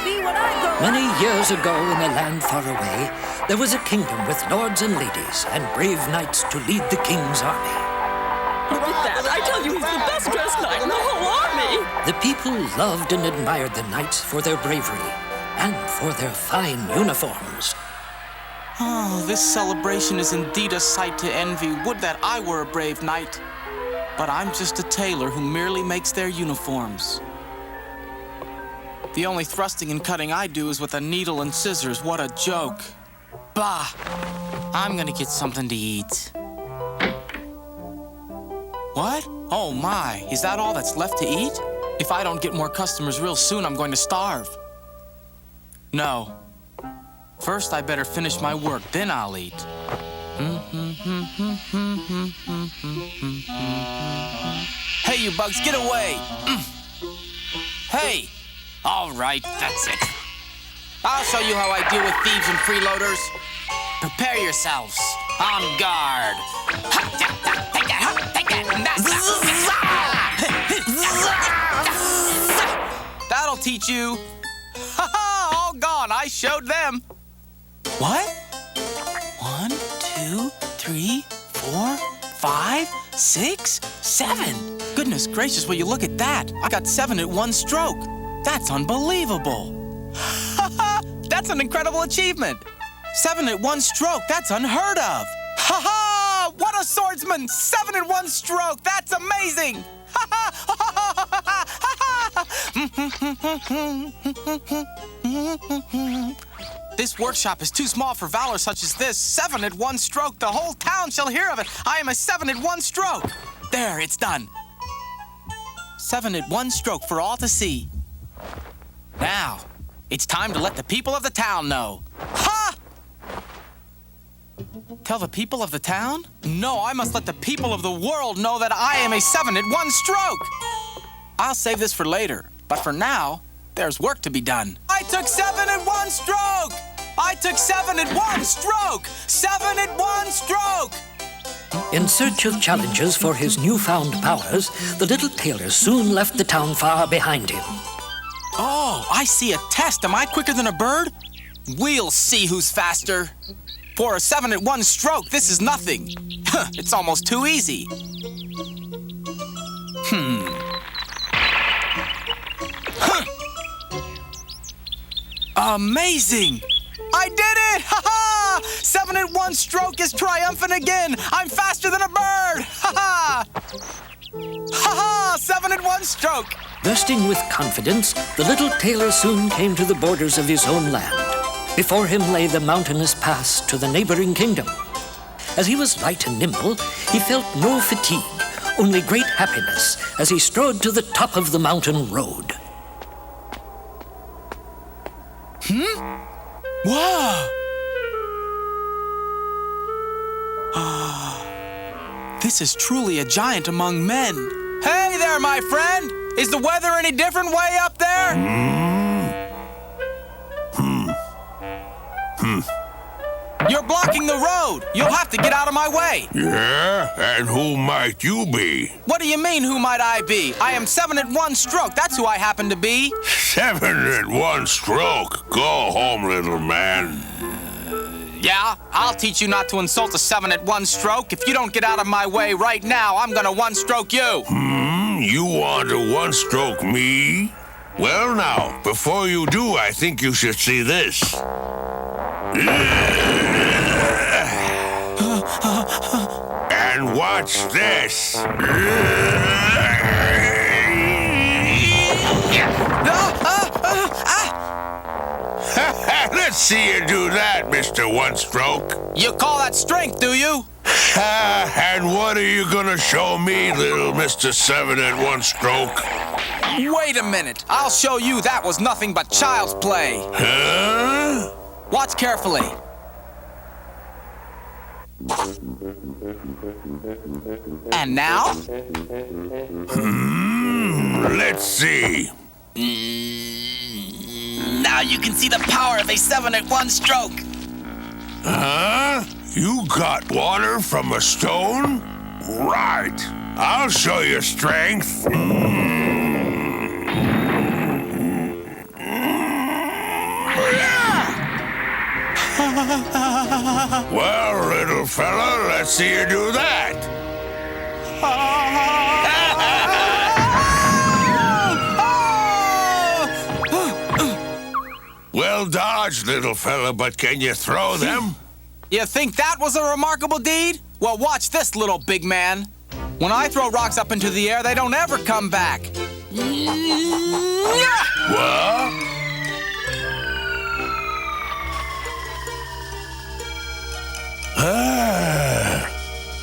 me when I go. Many years ago in a land far away, there was a kingdom with lords and ladies and brave knights to lead the king's army. Look at that. I tell you, he's the best dressed knight in the whole army. The people loved and admired the knights for their bravery and for their fine uniforms. Oh, this celebration is indeed a sight to envy. Would that I were a brave knight. But I'm just a tailor who merely makes their uniforms. The only thrusting and cutting I do is with a needle and scissors. What a joke. Bah! I'm gonna get something to eat. What? Oh my, is that all that's left to eat? If I don't get more customers real soon, I'm going to starve. No. First, I better finish my work, then I'll eat. Hey, you bugs, get away! Hey! All right, that's it. I'll show you how I deal with thieves and freeloaders. Prepare yourselves. On guard. That'll teach you. Ha-ha! All gone. I showed them. What? 1, 2, 3, 4, 5, 6, 7. Goodness gracious, will you look at that? I got 7 at one stroke. That's unbelievable. Ha-ha! That's an incredible achievement. 7 at one stroke, that's unheard of. Ha-ha! What a swordsman! 7 at one stroke, that's amazing! Ha-ha! This workshop is too small for valor such as this. 7 at one stroke, the whole town shall hear of it. I am a 7 at one stroke. There, it's done. 7 at one stroke for all to see. Now, it's time to let the people of the town know. Ha! Tell the people of the town? No, I must let the people of the world know that I am a 7 at one stroke. I'll save this for later, but for now, there's work to be done. I took 7 at one stroke! I took 7 at one stroke! 7 at one stroke! In search of challenges for his newfound powers, the little tailor soon left the town far behind him. Oh, I see a test. Am I quicker than a bird? We'll see who's faster. For a 7 at one stroke, this is nothing. It's almost too easy. Amazing! I did it! Ha-ha! 7 at one stroke is triumphant again! I'm faster than a bird! Ha-ha! Ha-ha! 7 at one stroke! Bursting with confidence, the little tailor soon came to the borders of his own land. Before him lay the mountainous pass to the neighboring kingdom. As he was light and nimble, he felt no fatigue, only great happiness as he strode to the top of the mountain road. Wow! This is truly a giant among men. Hey there, my friend! Is the weather any different way up there? You're blocking the road. You'll have to get out of my way. Yeah? And who might you be? What do you mean, who might I be? I am 7 at one stroke. That's who I happen to be. 7 at one stroke. Go home, little man. Yeah, I'll teach you not to insult a 7 at one stroke. If you don't get out of my way right now, I'm gonna one-stroke you. You want to one-stroke me? Well, now, before you do, I think you should see this. And watch this. Let's see you do that, Mr. One Stroke. You call that strength, do you? And what are you gonna show me, little Mr. 7 at one stroke? Wait a minute. I'll show you that was nothing but child's play. Huh? Watch carefully. And now? Let's see. Now you can see the power of a 7 at one stroke. Huh? You got water from a stone? Right. I'll show you strength. Well, little fella, let's see you do that. Well dodged, little fella, but can you throw them? You think that was a remarkable deed? Well, watch this, little big man. When I throw rocks up into the air, they don't ever come back. What?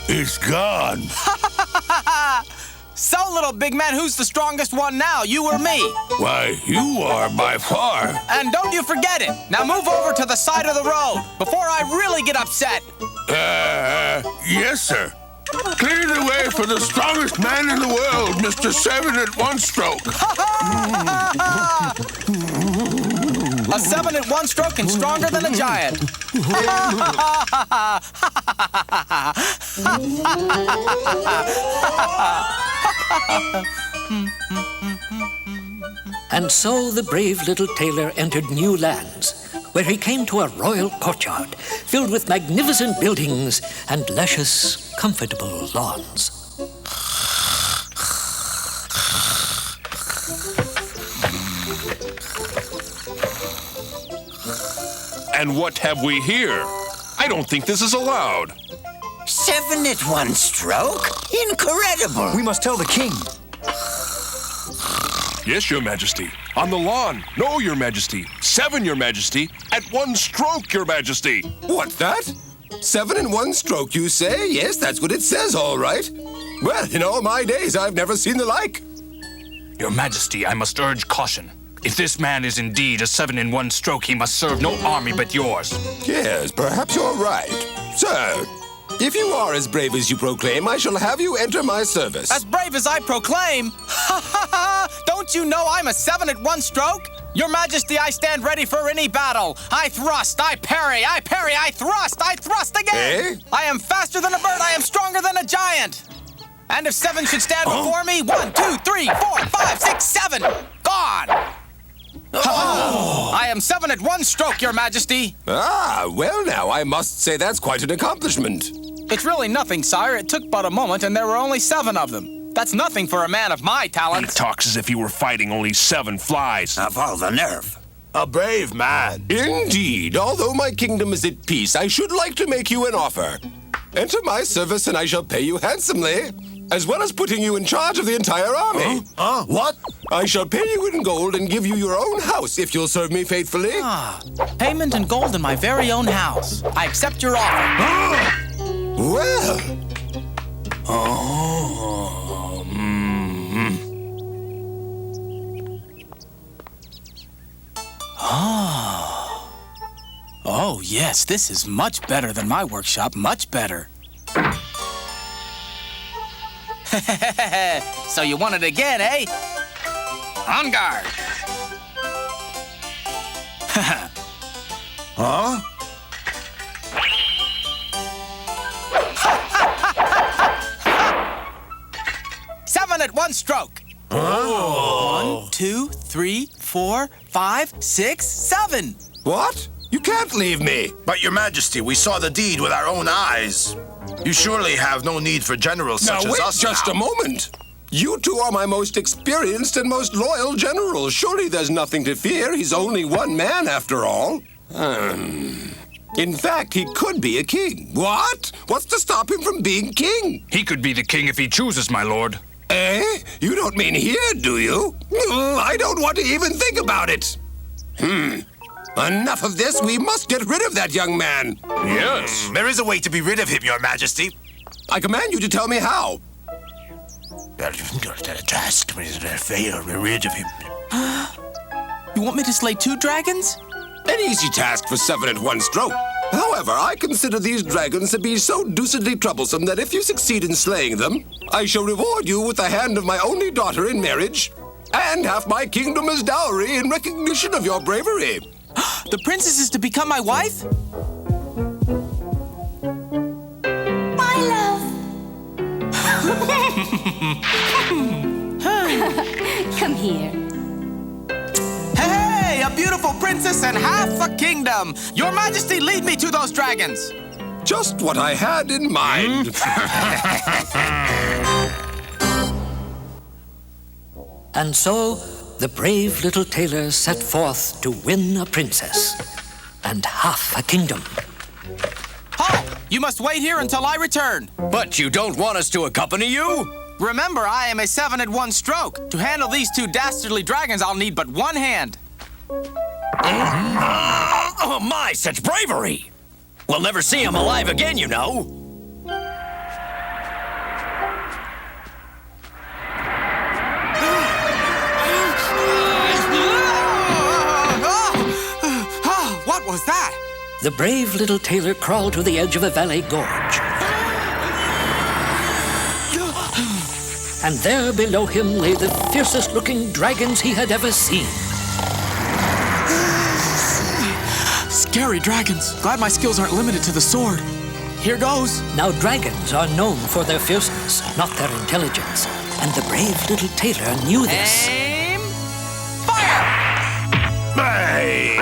It's gone. So, little big man, who's the strongest one now, you or me? Why, you are by far. And don't you forget it. Now move over to the side of the road before I really get upset. Yes, sir. Clear the way for the strongest man in the world, Mr. 7 at 1 stroke. A 7 at 1 stroke and stronger than a giant. And so the brave little tailor entered new lands, where he came to a royal courtyard filled with magnificent buildings and luscious, comfortable lawns. And what have we here? I don't think this is allowed. 7 at 1 stroke? Incredible! We must tell the king. Yes, Your Majesty. On the lawn. No, Your Majesty. 7, Your Majesty. At 1 stroke, Your Majesty. What's that? 7 in 1 stroke, you say? Yes, that's what it says, all right. Well, in all my days, I've never seen the like. Your Majesty, I must urge caution. If this man is indeed a 7 in 1 stroke, he must serve no army but yours. Yes, perhaps you're right. Sir, if you are as brave as you proclaim, I shall have you enter my service. As brave as I proclaim? Ha ha ha! Don't you know I'm a 7 at 1 stroke? Your Majesty, I stand ready for any battle. I thrust, I parry, I thrust again! Eh? I am faster than a bird, I am stronger than a giant. And if 7 should stand before me, 1, 2, 3, 4, 5, 6, 7, gone! I am 7 at 1 stroke, Your Majesty. Ah, well now, I must say that's quite an accomplishment. It's really nothing, sire. It took but a moment, and there were only 7 of them. That's nothing for a man of my He talents. talks as if he were fighting only 7 flies. Of all the nerve. A brave man. Indeed, although my kingdom is at peace, I should like to make you an offer. Enter my service and I shall pay you handsomely, as well as putting you in charge of the entire army. What? I shall pay you in gold and give you your own house if you'll serve me faithfully. Payment in gold in my very own house. I accept your offer. Well, Oh, yes, this is much better than my workshop, much better. So you want it again, eh? On guard. Huh? 7 at 1 stroke. 1, 2, 3, 4, 5, 6, 7. what? You can't leave me. But, Your Majesty, we saw the deed with our own eyes. You surely have no need for generals Now such as wait us just now. a moment. You two are my most experienced and most loyal generals. Surely there's nothing to fear. He's only one man, after all. In fact, he could be a king. What? What's to stop him from being king? He could be the king if he chooses, my lord. Eh? You don't mean here, do you? I don't want to even think about it. Enough of this. We must get rid of that young man. Yes. There is a way to be rid of him, Your Majesty. I command you to tell me how. Just rid of him. You want me to slay 2 dragons? An easy task for 7 at 1 stroke. However, I consider these dragons to be so deucedly troublesome that if you succeed in slaying them, I shall reward you with the hand of my only daughter in marriage and half my kingdom as dowry in recognition of your bravery. The princess is to become my wife? My love. Come here. Hey, a beautiful princess and half a kingdom. Your Majesty, lead me to those dragons. Just what I had in mind. And so the brave little tailor set forth to win a princess and half a kingdom. Halt! You must wait here until I return. But you don't want us to accompany you? Remember, I am a 7 at 1 stroke. To handle these 2 dastardly dragons, I'll need but 1 hand. Oh my, such bravery! We'll never see him alive again, you know. What was that? The brave little tailor crawled to the edge of a valley gorge. And there below him lay the fiercest-looking dragons he had ever seen. Scary dragons. Glad my skills aren't limited to the sword. Here goes. Now dragons are known for their fierceness, not their intelligence. And the brave little tailor knew this. Aim! Fire! Hey!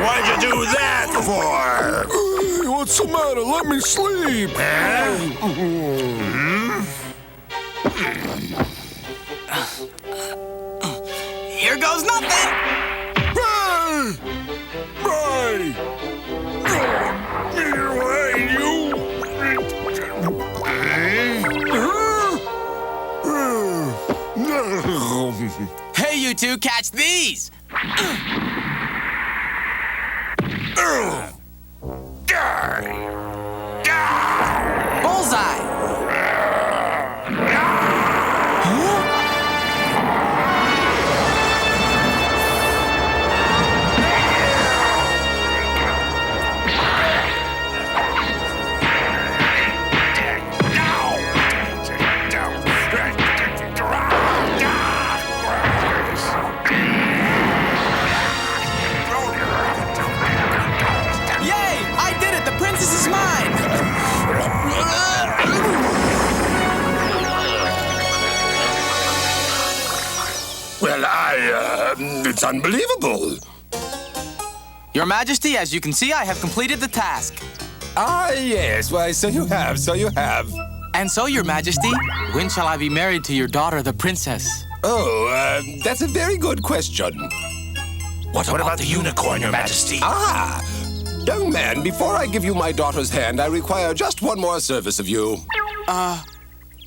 Why'd you do that for? What's the matter? Let me sleep. Here goes nothing! Hey! Hey, you two, catch these! Bullseye! Well, it's unbelievable. Your Majesty, as you can see, I have completed the task. Ah, yes. Why, so you have. And so, Your Majesty, when shall I be married to your daughter, the princess? Oh, that's a very good question. What about the unicorn, Your Majesty? Ah! Young man, before I give you my daughter's hand, I require just one more service of you.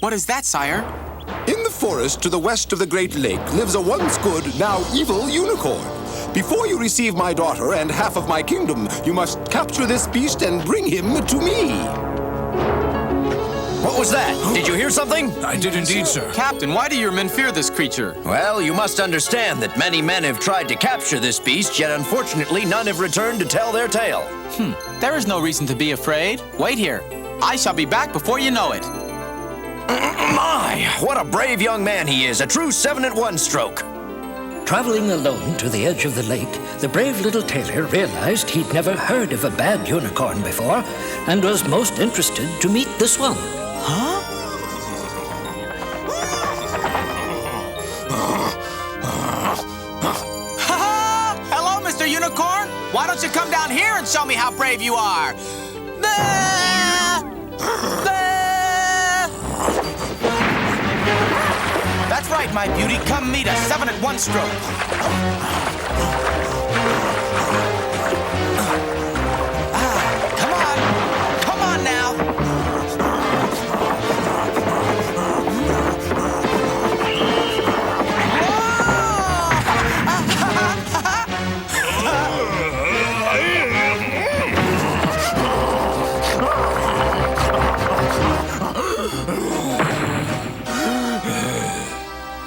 What is that, sire? In the forest to the west of the Great Lake lives a once good, now evil unicorn. Before you receive my daughter and half of my kingdom, you must capture this beast and bring him to me. What was that? Did you hear something? I did indeed, sir. Captain, why do your men fear this creature? Well, you must understand that many men have tried to capture this beast, yet unfortunately none have returned to tell their tale. There is no reason to be afraid. Wait here. I shall be back before you know it. My, what a brave young man he is, a true 7 at 1 stroke. Traveling alone to the edge of the lake, the brave little tailor realized he'd never heard of a bad unicorn before and was most interested to meet this one. Huh? Hello, Mr. Unicorn. Why don't you come down here and show me how brave you are? That's right, my beauty. Come meet a 7 at 1 stroke. Come on. Come on now.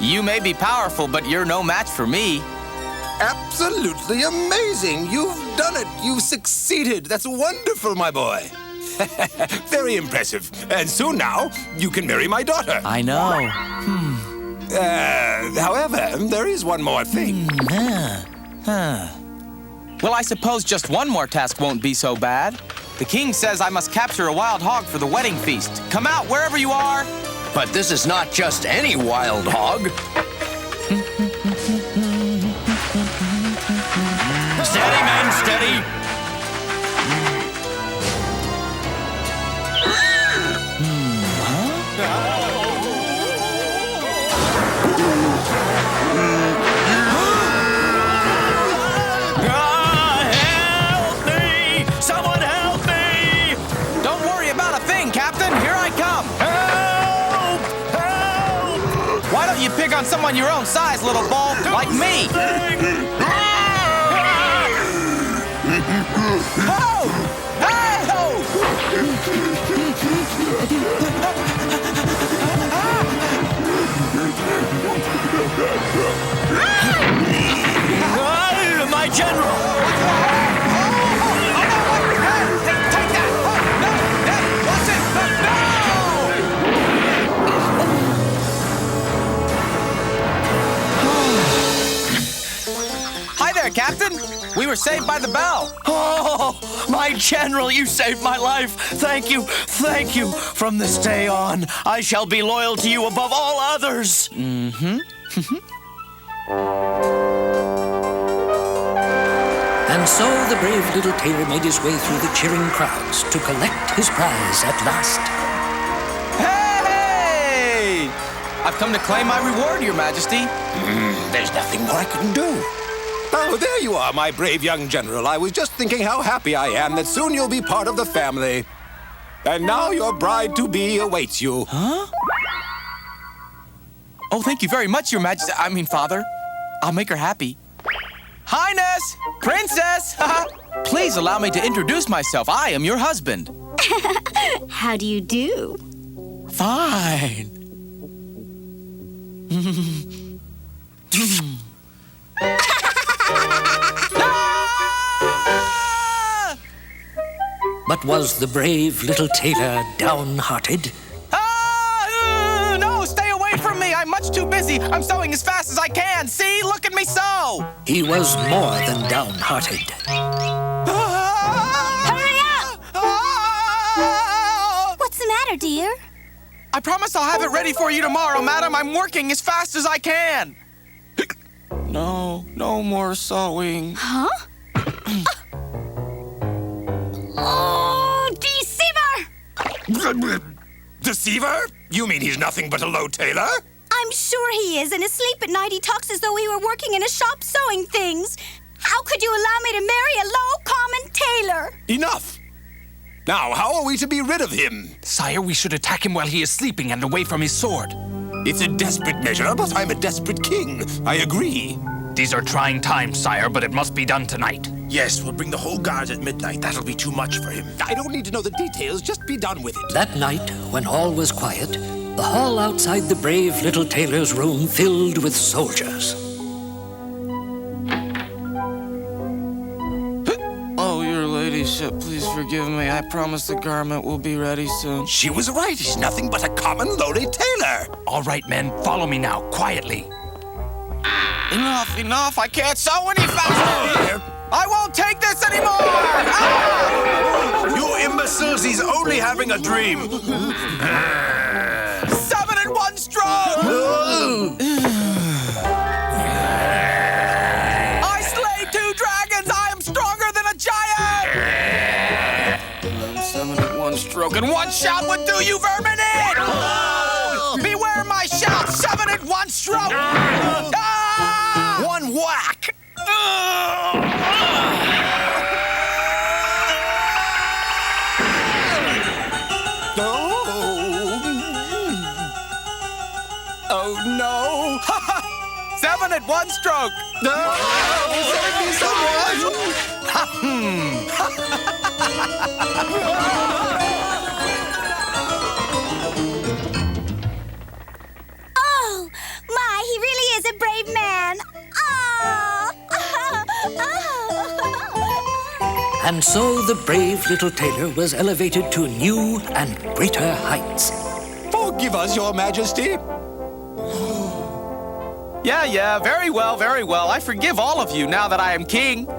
You may be powerful, but you're no match for me. Absolutely amazing. You've done it. You've succeeded. That's wonderful, my boy. Very impressive. And soon now, you can marry my daughter. I know. However, there is one more thing. Well, I suppose just one more task won't be so bad. The king says I must capture a wild hog for the wedding feast. Come out wherever you are. But this is not just any wild hog. ready. Help me! Someone help me! Don't worry about a thing, Captain. Here I come. Help! Help! Why don't you pick on someone your own size, little bull, like me? Ho! Hey-ho! My general! Hey, take that! No! Hey, what's it? No! Hi there, Captain. We were saved by the bell. Oh, my general, you saved my life. Thank you, thank you. From this day on, I shall be loyal to you above all others. And so the brave little tailor made his way through the cheering crowds to collect his prize at last. Hey! I've come to claim my reward, Your Majesty. There's nothing more I can do. Oh, there you are, my brave young general. I was just thinking how happy I am that soon you'll be part of the family. And now your bride-to-be awaits you. Huh? Oh, thank you very much, Your Majesty. I mean, Father. I'll make her happy. Highness! Princess! Please allow me to introduce myself. I am your husband. How do you do? Fine. But was the brave little tailor downhearted? No, stay away from me. I'm much too busy. I'm sewing as fast as I can. See? Look at me sew. He was more than downhearted. Hurry up! What's the matter, dear? I promise I'll have it ready for you tomorrow, madam. I'm working as fast as I can. No more sewing. Huh? Oh, deceiver! Deceiver? You mean he's nothing but a low tailor? I'm sure he is, and asleep at night he talks as though we were working in a shop sewing things. How could you allow me to marry a low, common tailor? Enough! Now, how are we to be rid of him? Sire, we should attack him while he is sleeping and away from his sword. It's a desperate measure, but I'm a desperate king. I agree. These are trying times, sire, but it must be done tonight. Yes, we'll bring the whole guards at midnight. That'll be too much for him. I don't need to know the details. Just be done with it. That night, when all was quiet, the hall outside the brave little tailor's room filled with soldiers. Oh, your ladyship, please forgive me. I promise the garment will be ready soon. She was right. He's nothing but a common lowly tailor. All right, men, follow me now, quietly. Enough. I can't sew any faster. I won't take this anymore. Ah! You imbeciles, he's only having a dream. 7 in 1 stroke. I slayed 2 dragons. I am stronger than a giant. 7 in 1 stroke, and 1 shout would do you vermin in. Beware my shout. 7 in 1 stroke. 1 whack. Oh, no. 7 in 1 stroke. No! Save me, someone! Oh, my, he really is a brave man. And so the brave little tailor was elevated to new and greater heights. Forgive us, Your Majesty. Yeah, very well. I forgive all of you now that I am king.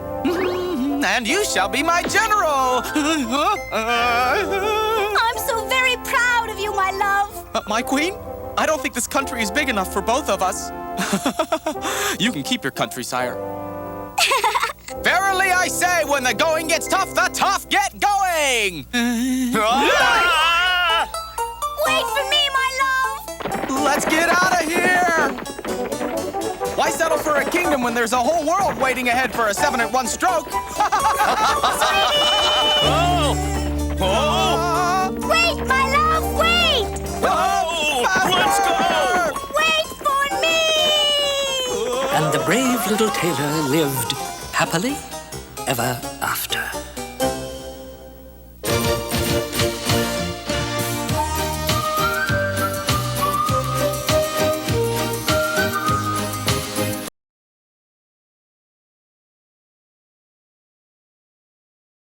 And you shall be my general. I'm so very proud of you, my love. My queen? I don't think this country is big enough for both of us. You can keep your country, sire. Verily I I say, when the going gets tough, the tough get going! Wait for me, my love! Let's get out of here! Why settle for a kingdom when there's a whole world waiting ahead for a 7 at 1 stroke? Wait, my love, wait! Let's go! Wait for me! And the brave little tailor lived happily ever after.